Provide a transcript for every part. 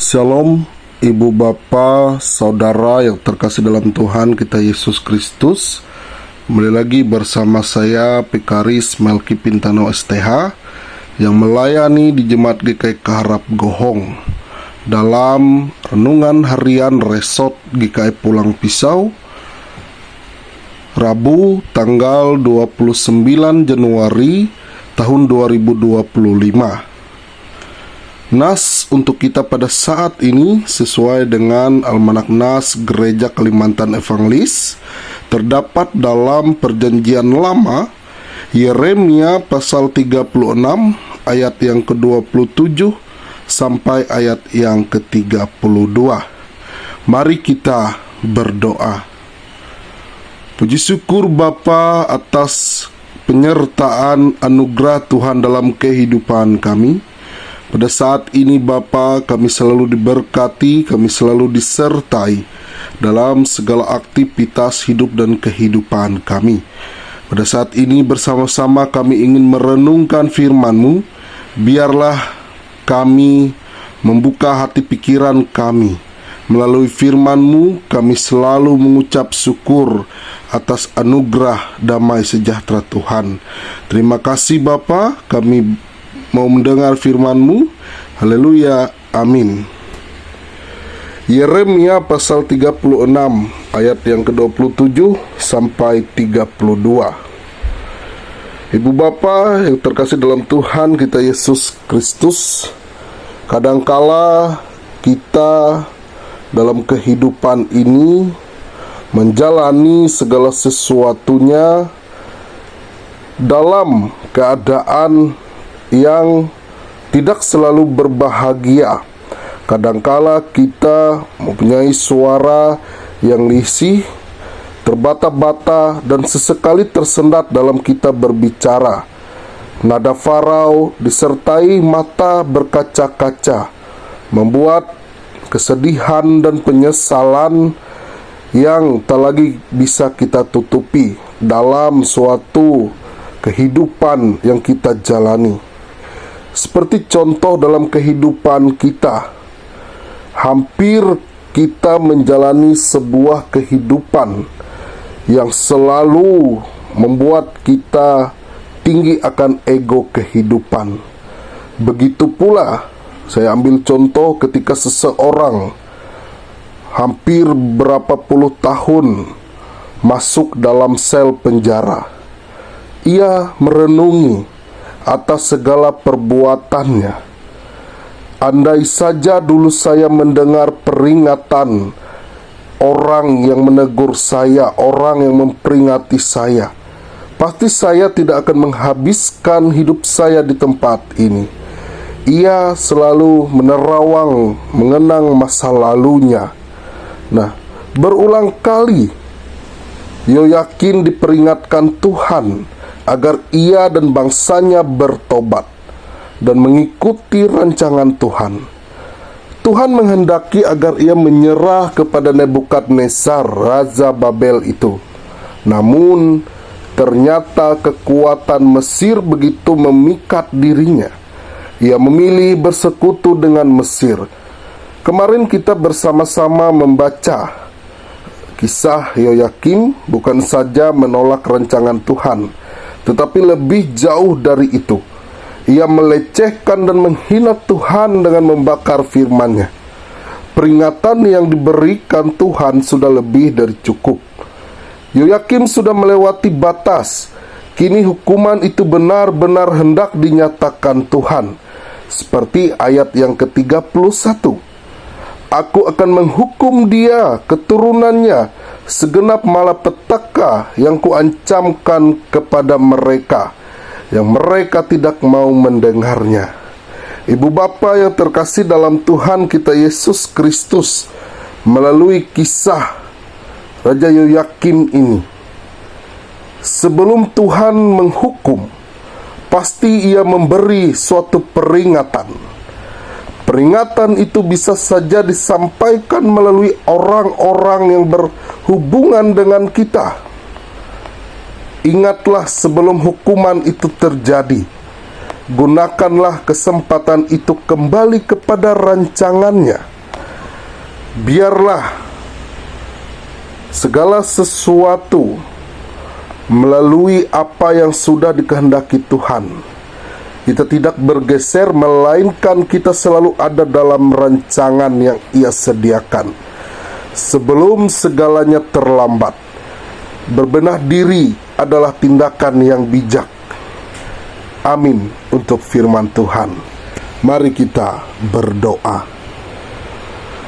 Shalom, Ibu Bapa, Saudara yang terkasih dalam Tuhan kita Yesus Kristus. Kembali lagi bersama saya Pekaris Melki Pintano STH yang melayani di Jemaat GKI Keharap Gohong dalam renungan harian Resort GKI Pulang Pisau Rabu tanggal 29 Januari tahun 2025. Nas untuk kita pada saat ini sesuai dengan Almanak Nas Gereja Kalimantan Evangelis terdapat dalam Perjanjian Lama Yeremia pasal 36 ayat yang ke-27 sampai ayat yang ke-32. Mari kita berdoa. Puji syukur Bapa atas penyertaan anugerah Tuhan dalam kehidupan kami. Pada saat ini Bapa, kami selalu diberkati, kami selalu disertai dalam segala aktivitas hidup dan kehidupan kami. Pada saat ini bersama-sama kami ingin merenungkan firman-Mu. Biarlah kami membuka hati pikiran kami. Melalui firman-Mu kami selalu mengucap syukur atas anugerah damai sejahtera Tuhan. Terima kasih Bapa, kami mau mendengar firman-Mu. Haleluya, amin. Yeremia pasal 36 ayat yang ke-27 sampai 32. Ibu Bapa yang terkasih dalam Tuhan kita Yesus Kristus, kadangkala kita dalam kehidupan ini menjalani segala sesuatunya dalam keadaan yang tidak selalu berbahagia. Kadangkala kita mempunyai suara yang risih, terbata-bata, dan sesekali tersendat dalam kita berbicara. Nada farau disertai mata berkaca-kaca, membuat kesedihan dan penyesalan yang tak lagi bisa kita tutupi dalam suatu kehidupan yang kita jalani. Seperti contoh dalam kehidupan kita, hampir kita menjalani sebuah kehidupan yang selalu membuat kita tinggi akan ego kehidupan. Begitu pula, saya ambil contoh ketika seseorang hampir berapa puluh tahun masuk dalam sel penjara. Ia merenungi atas segala perbuatannya. Andai saja dulu saya mendengar peringatan orang yang menegur saya, orang yang memperingati saya, pasti saya tidak akan menghabiskan hidup saya di tempat ini. Ia selalu menerawang, mengenang masa lalunya. Nah, berulang kali Yoyakin diperingatkan Tuhan agar ia dan bangsanya bertobat dan mengikuti rancangan Tuhan. Tuhan menghendaki agar ia menyerah kepada Nebukadnezar, Raja Babel itu. Namun, ternyata kekuatan Mesir begitu memikat dirinya. Ia memilih bersekutu dengan Mesir. Kemarin kita bersama-sama membaca kisah Yoyakim bukan saja menolak rancangan Tuhan, tetapi lebih jauh dari itu. Ia melecehkan dan menghina Tuhan dengan membakar firman-Nya. Peringatan yang diberikan Tuhan sudah lebih dari cukup. Yoyakim sudah melewati batas. Kini hukuman itu benar-benar hendak dinyatakan Tuhan. Seperti ayat yang ke-31. Aku akan menghukum dia, keturunannya, segenap malapetaka yang kuancamkan kepada mereka, yang mereka tidak mau mendengarnya. Ibu Bapa yang terkasih dalam Tuhan kita Yesus Kristus, melalui kisah Raja Yoyakim ini, sebelum Tuhan menghukum, pasti ia memberi suatu peringatan. Peringatan itu bisa saja disampaikan melalui orang-orang yang berhubungan dengan kita. Ingatlah sebelum hukuman itu terjadi, gunakanlah kesempatan itu kembali kepada rancangannya. biarlah segala sesuatu melalui apa yang sudah dikehendaki Tuhan. Kita tidak bergeser, melainkan kita selalu ada dalam rancangan yang Ia sediakan. Sebelum segalanya terlambat, berbenah diri adalah tindakan yang bijak. Amin untuk firman Tuhan. Mari kita berdoa.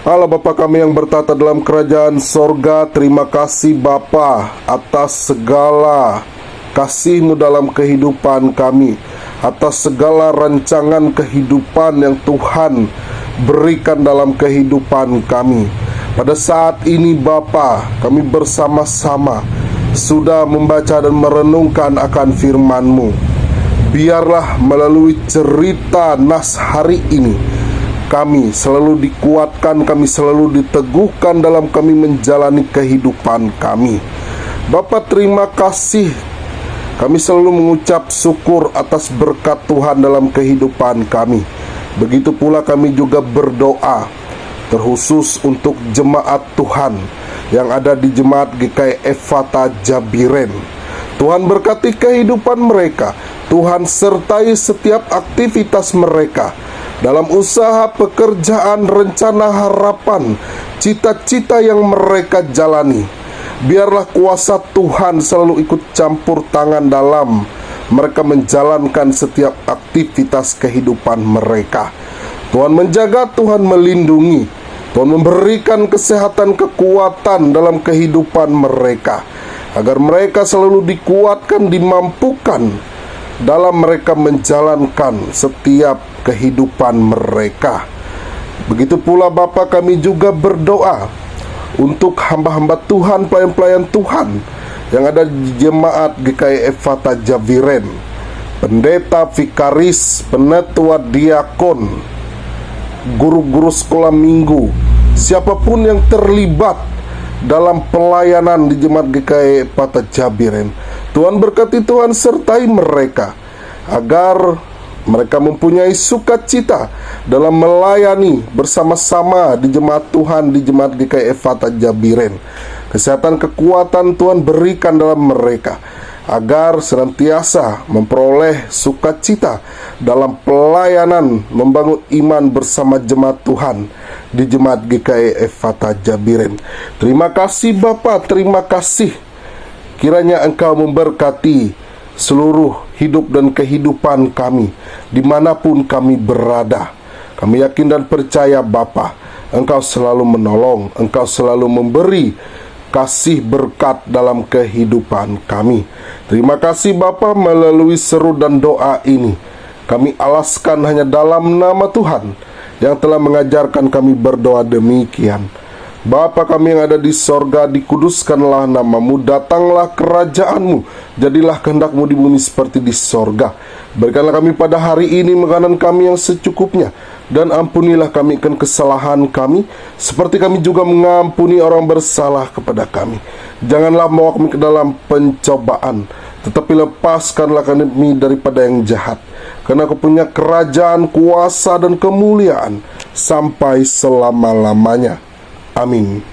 Allah Bapa kami yang bertata dalam kerajaan sorga, terima kasih Bapa atas segala kasih-Mu dalam kehidupan kami, atas segala rancangan kehidupan yang Tuhan berikan dalam kehidupan kami. Pada saat ini Bapa, kami bersama-sama sudah membaca dan merenungkan akan firman-Mu. Biarlah melalui cerita nas hari ini kami selalu dikuatkan, kami selalu diteguhkan dalam kami menjalani kehidupan kami. Bapa, terima kasih. Kami selalu mengucap syukur atas berkat Tuhan dalam kehidupan kami. Begitu pula kami juga berdoa terkhusus untuk jemaat Tuhan yang ada di Jemaat GKI Ephatha Jabiren. Tuhan berkati kehidupan mereka. Tuhan sertai setiap aktivitas mereka dalam usaha, pekerjaan, rencana, harapan, cita-cita yang mereka jalani. Biarlah kuasa Tuhan selalu ikut campur tangan dalam mereka menjalankan setiap aktivitas kehidupan mereka. Tuhan menjaga, Tuhan melindungi, Tuhan memberikan kesehatan, kekuatan dalam kehidupan mereka, agar mereka selalu dikuatkan, dimampukan dalam mereka menjalankan setiap kehidupan mereka. Begitu pula Bapa, kami juga berdoa untuk hamba-hamba Tuhan, pelayan-pelayan Tuhan yang ada di Jemaat GKI Ephatha Jabiren, pendeta, vikaris, penetua, diakon, guru-guru sekolah minggu, siapapun yang terlibat dalam pelayanan di Jemaat GKI Ephatha Jabiren. Tuhan berkati, Tuhan sertai mereka agar mereka mempunyai sukacita dalam melayani bersama-sama di jemaat Tuhan di Jemaat GKI Ephatha Jabiren. Kesehatan, kekuatan Tuhan berikan dalam mereka agar senantiasa memperoleh sukacita dalam pelayanan membangun iman bersama jemaat Tuhan di Jemaat GKI Ephatha Jabiren. Terima kasih Bapa, terima kasih. Kiranya Engkau memberkati seluruh hidup dan kehidupan kami dimanapun kami berada. Kami yakin dan percaya Bapa, Engkau selalu menolong, Engkau selalu memberi kasih berkat dalam kehidupan kami. Terima kasih Bapa, melalui seru dan doa ini kami alaskan hanya dalam nama Tuhan yang telah mengajarkan kami berdoa demikian. Bapa kami yang ada di sorga, dikuduskanlah nama-Mu, datanglah kerajaan-Mu, jadilah kehendak-Mu di bumi seperti di sorga. Berikanlah kami pada hari ini makanan kami yang secukupnya, dan ampunilah kami akan kesalahan kami, seperti kami juga mengampuni orang bersalah kepada kami. Janganlah membawa kami ke dalam pencobaan, tetapi lepaskanlah kami daripada yang jahat. Karena Kau punya kerajaan, kuasa, dan kemuliaan sampai selama-lamanya. Amin.